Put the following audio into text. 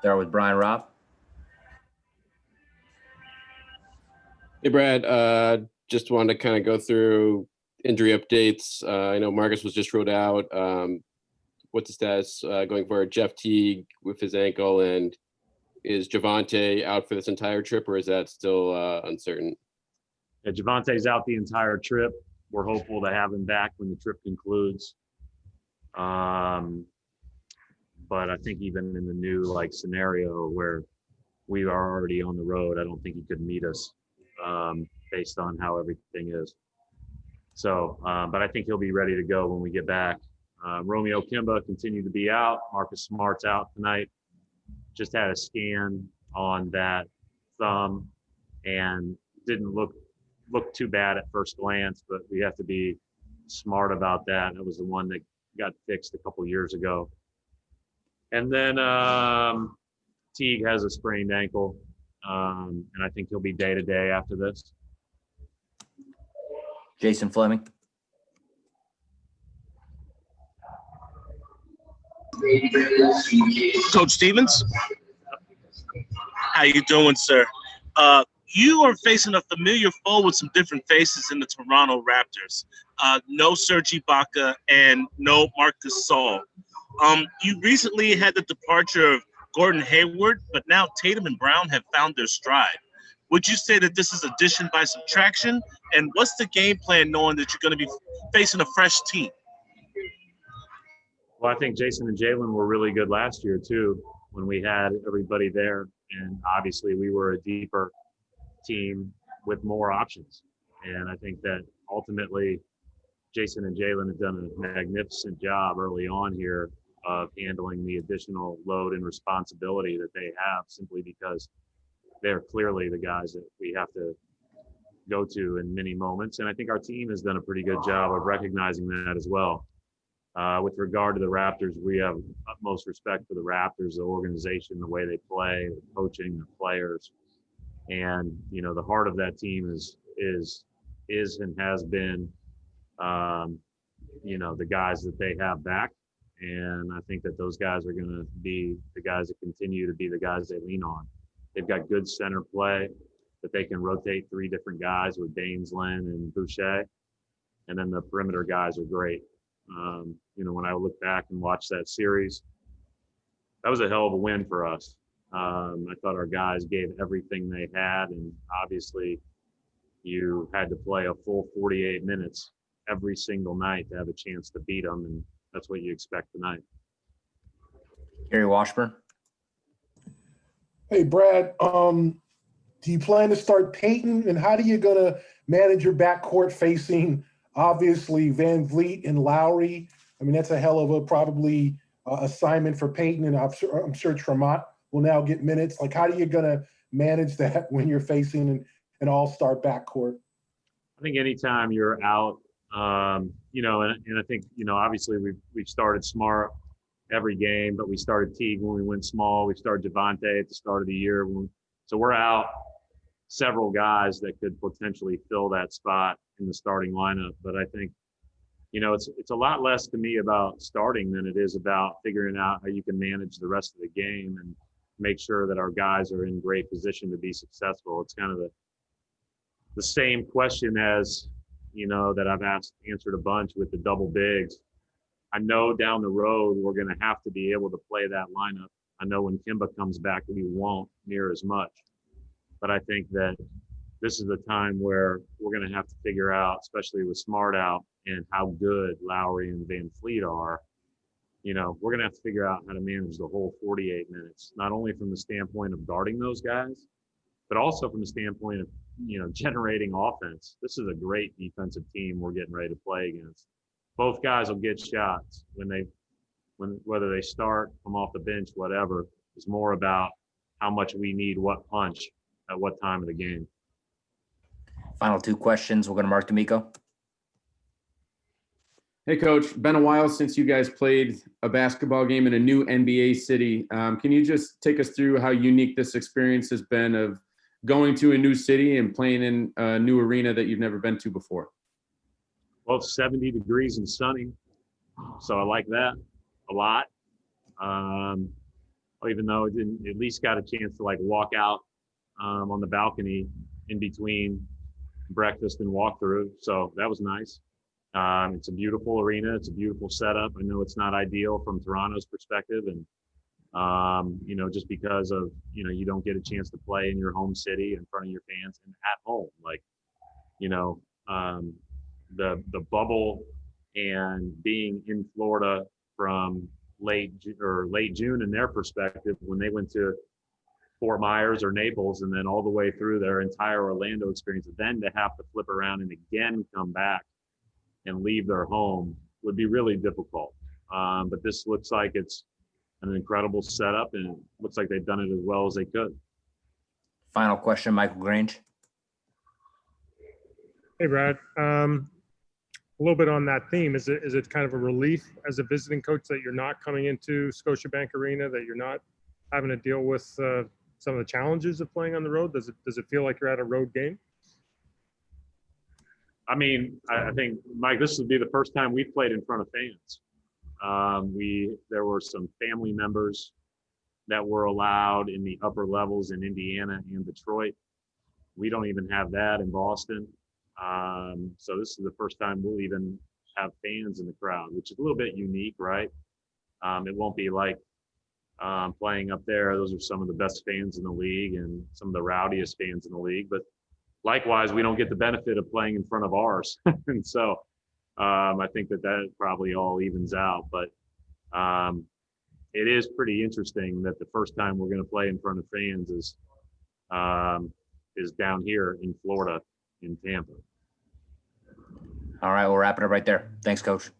Start with Brian Robb. Hey, Brad. Just wanted to kind of go through injury updates. I know Marcus was just ruled out. What's the status going forward? Jeff Teague with his ankle, and is Javonte out for this entire trip, or is that still uncertain? Yeah, Javonte's out the entire trip. We're hopeful to have him back when the trip concludes. But I think even in the new scenario where we are already on the road, I don't think he could meet us based on how everything is. So, but I think he'll be ready to go when we get back. Romeo, Kemba continue to be out. Marcus Smart's out tonight. Just had a scan on that thumb and didn't look too bad at first glance, but we have to be smart about that. That was the one that got fixed a couple years ago. And then Teague has a sprained ankle, and I think he'll be day-to-day after this. Jason Fleming. Coach Stevens, how you doing, sir? You are facing a familiar foe with some different faces in the Toronto Raptors. No Serge Ibaka and no Marc Gasol. You recently had the departure of Gordon Hayward, but now Tatum and Brown have found their stride. Would you say that this is addition by subtraction? And what's the game plan knowing that you're going to be facing a fresh team? Well, I think Jason and Jalen were really good last year, too, when we had everybody there. And obviously we were a deeper team with more options. And I think that ultimately Jason and Jalen have done a magnificent job early on here of handling the additional load and responsibility that they have, simply because they're clearly the guys that we have to go to in many moments. And I think our team has done a pretty good job of recognizing that as well. With regard to the Raptors, we have utmost respect for the Raptors, the organization, the way they play, the coaching, the players. And, you know, the heart of that team is and has been, you know, the guys that they have back. And I think that those guys are going to be the guys that continue to be the guys they lean on. They've got good center play that they can rotate three different guys with Baines, Len, and Boucher. And then the perimeter guys are great. You know, when I look back and watch that series, that was a hell of a win for us. I thought our guys gave everything they had, and obviously you had to play a full 48 minutes every single night to have a chance to beat them, and that's what you expect tonight. Gary Washburn. Hey, Brad, do you plan to start Payton, and how are you going to manage your backcourt facing, obviously, Van Vliet and Lowry? I mean, that's a hell of a probably assignment for Payton, and I'm sure Tremont will now get minutes. Like, how are you going to manage that when you're facing an all-star backcourt? I think anytime you're out, you know, and I think, you know, obviously we've started Smart every game, but we started Teague when we went small. We started Javonte at the start of the year. So we're out several guys that could potentially fill that spot in the starting lineup. But I think, you know, it's a lot less to me about starting than it is about figuring out how you can manage the rest of the game and make sure that our guys are in great position to be successful. It's kind of the same question as, you know, that I've answered a bunch with the double bigs. I know down the road we're going to have to be able to play that lineup. I know when Kemba comes back, we won't near as much. But I think that this is the time where we're going to have to figure out, especially with Smart out and how good Lowry and Van Vliet are, you know, we're going to have to figure out how to manage the whole 48 minutes, not only from the standpoint of guarding those guys, but also from the standpoint of, you know, generating offense. This is a great defensive team we're getting ready to play against. Both guys will get shots whether they start, come off the bench, whatever. It's more about how much we need what punch at what time of the game. Final two questions. We'll go to Mark D'Amico. Hey, Coach. Been a while since you guys played a basketball game in a new NBA city. Can you just take us through how unique this experience has been of going to a new city and playing in a new arena that you've never been to before? Well, it's 70 degrees and sunny, so I like that a lot. I'll even though it didn't, at least got a chance to like walk out on the balcony in between breakfast and walkthrough. So that was nice. It's a beautiful arena. It's a beautiful setup. I know it's not ideal from Toronto's perspective, and you know, just because of, you know, you don't get a chance to play in your home city in front of your fans and at home. Like, you know, the bubble and being in Florida from late June in their perspective, when they went to Fort Myers or Naples and then all the way through their entire Orlando experience, then to have to flip around and again come back and leave their home would be really difficult. But this looks like it's an incredible setup, and it looks like they've done it as well as they could. Final question, Michael Grange. Hey, Brad. A little bit on that theme. Is it kind of a relief as a visiting coach that you're not coming into Scotiabank Arena, that you're not having to deal with some of the challenges of playing on the road? Does it feel like you're at a road game? I mean, I think, Mike, this would be the first time we've played in front of fans. There were some family members that were allowed in the upper levels in Indiana and Detroit. We don't even have that in Boston. So this is the first time we'll even have fans in the crowd, which is a little bit unique, right? It won't be like playing up there. Those are some of the best fans in the league and some of the rowdiest fans in the league. But likewise, we don't get the benefit of playing in front of ours. And so I think that probably all evens out. But it is pretty interesting that the first time we're going to play in front of fans is down here in Florida, in Tampa. All right, we'll wrap it up right there. Thanks, Coach.